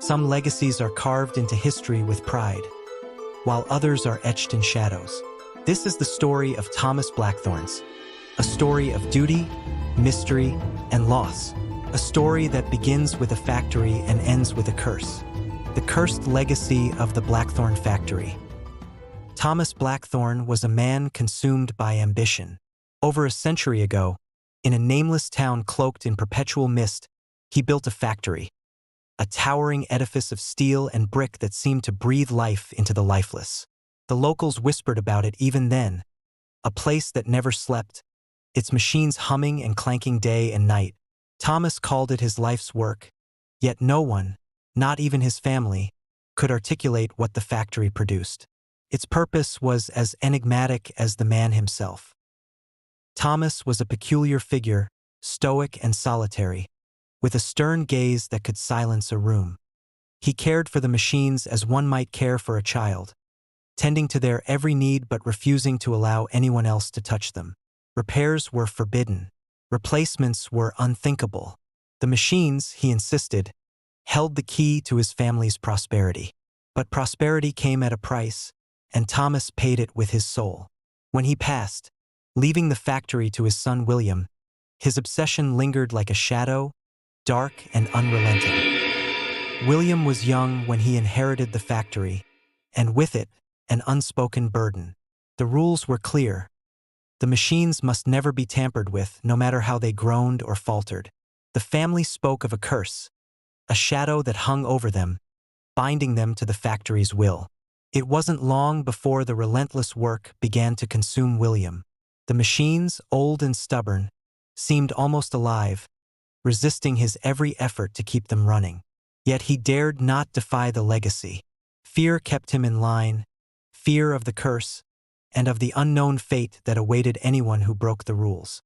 Some legacies are carved into history with pride, while others are etched in shadows. This is the story of Thomas Blackthorne's, a story of duty, mystery, and loss. A story that begins with a factory and ends with a curse. The cursed legacy of the Blackthorne factory. Thomas Blackthorne was a man consumed by ambition. Over a century ago, in a nameless town cloaked in perpetual mist, he built a factory, a towering edifice of steel and brick that seemed to breathe life into the lifeless. The locals whispered about it even then, a place that never slept, its machines humming and clanking day and night. Thomas called it his life's work, yet no one, not even his family, could articulate what the factory produced. Its purpose was as enigmatic as the man himself. Thomas was a peculiar figure, stoic and solitary, with a stern gaze that could silence a room. He cared for the machines as one might care for a child, tending to their every need but refusing to allow anyone else to touch them. Repairs were forbidden. Replacements were unthinkable. The machines, he insisted, held the key to his family's prosperity. But prosperity came at a price, and Thomas paid it with his soul. When he passed, leaving the factory to his son William, his obsession lingered like a shadow, dark and unrelenting. William was young when he inherited the factory, and with it, an unspoken burden. The rules were clear. The machines must never be tampered with, no matter how they groaned or faltered. The family spoke of a curse, a shadow that hung over them, binding them to the factory's will. It wasn't long before the relentless work began to consume William. The machines, old and stubborn, seemed almost alive, resisting his every effort to keep them running. Yet he dared not defy the legacy. Fear kept him in line, fear of the curse, and of the unknown fate that awaited anyone who broke the rules.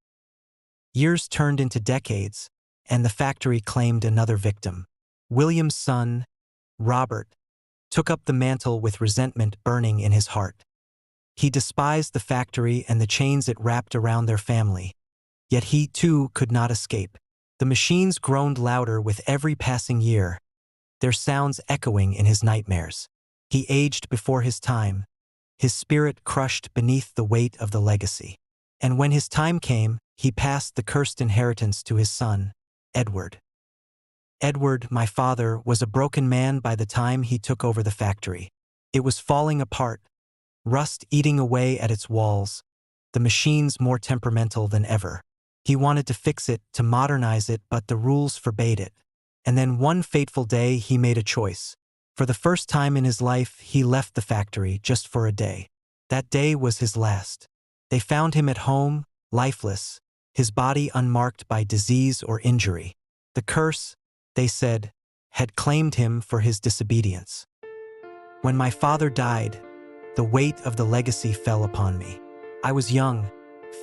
Years turned into decades, and the factory claimed another victim. William's son, Robert, took up the mantle with resentment burning in his heart. He despised the factory and the chains it wrapped around their family. Yet he, too, could not escape. The machines groaned louder with every passing year, their sounds echoing in his nightmares. He aged before his time, his spirit crushed beneath the weight of the legacy. And when his time came, he passed the cursed inheritance to his son, Edward. Edward, my father, was a broken man by the time he took over the factory. It was falling apart, rust eating away at its walls, the machines more temperamental than ever. He wanted to fix it, to modernize it, but the rules forbade it. And then one fateful day he made a choice. For the first time in his life, he left the factory just for a day. That day was his last. They found him at home, lifeless, his body unmarked by disease or injury. The curse, they said, had claimed him for his disobedience. When my father died, the weight of the legacy fell upon me. I was young,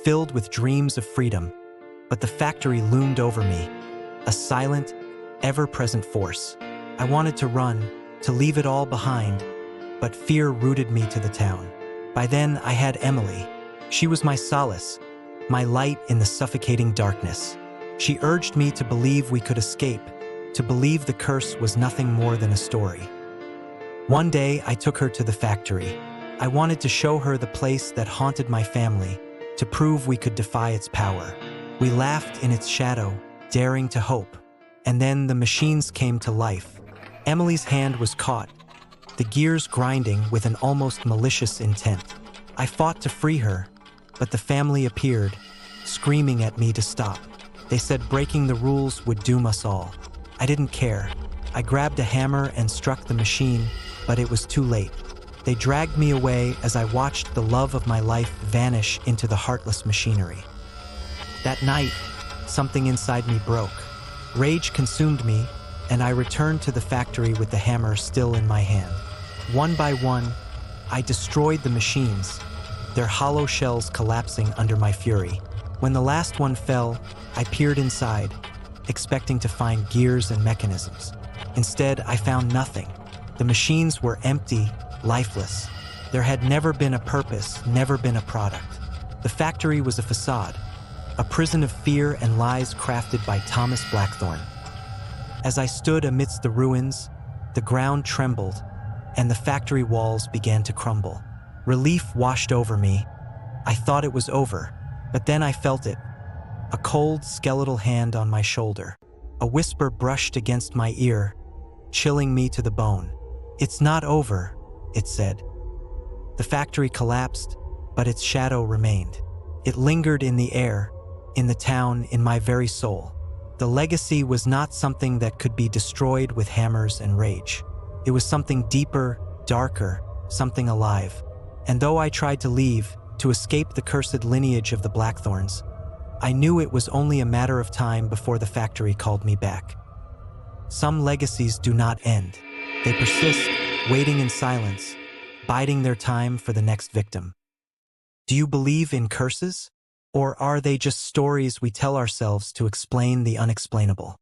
filled with dreams of freedom, but the factory loomed over me, a silent, ever-present force. I wanted to run, to leave it all behind, but fear rooted me to the town. By then, I had Emily. She was my solace, my light in the suffocating darkness. She urged me to believe we could escape, to believe the curse was nothing more than a story. One day, I took her to the factory. I wanted to show her the place that haunted my family, to prove we could defy its power. We laughed in its shadow, daring to hope. And then the machines came to life. Emily's hand was caught, the gears grinding with an almost malicious intent. I fought to free her, but the family appeared, screaming at me to stop. They said breaking the rules would doom us all. I didn't care. I grabbed a hammer and struck the machine, but it was too late. They dragged me away as I watched the love of my life vanish into the heartless machinery. That night, something inside me broke. Rage consumed me, and I returned to the factory with the hammer still in my hand. One by one, I destroyed the machines, their hollow shells collapsing under my fury. When the last one fell, I peered inside, expecting to find gears and mechanisms. Instead, I found nothing. The machines were empty, lifeless. There had never been a purpose, never been a product. The factory was a facade, a prison of fear and lies crafted by Thomas Blackthorne. As I stood amidst the ruins, The ground trembled, and the factory walls began to crumble. Relief washed over me. I thought it was over, but then I felt it. A cold, skeletal hand on my shoulder. A whisper brushed against my ear, chilling me to the bone. "It's not over," it said. The factory collapsed, but its shadow remained. It lingered in the air, in the town, in my very soul. The legacy was not something that could be destroyed with hammers and rage. It was something deeper, darker, something alive. And though I tried to leave, to escape the cursed lineage of the Blackthorns, I knew it was only a matter of time before the factory called me back. Some legacies do not end. They persist, waiting in silence, biding their time for the next victim. Do you believe in curses? Or are they just stories we tell ourselves to explain the unexplainable?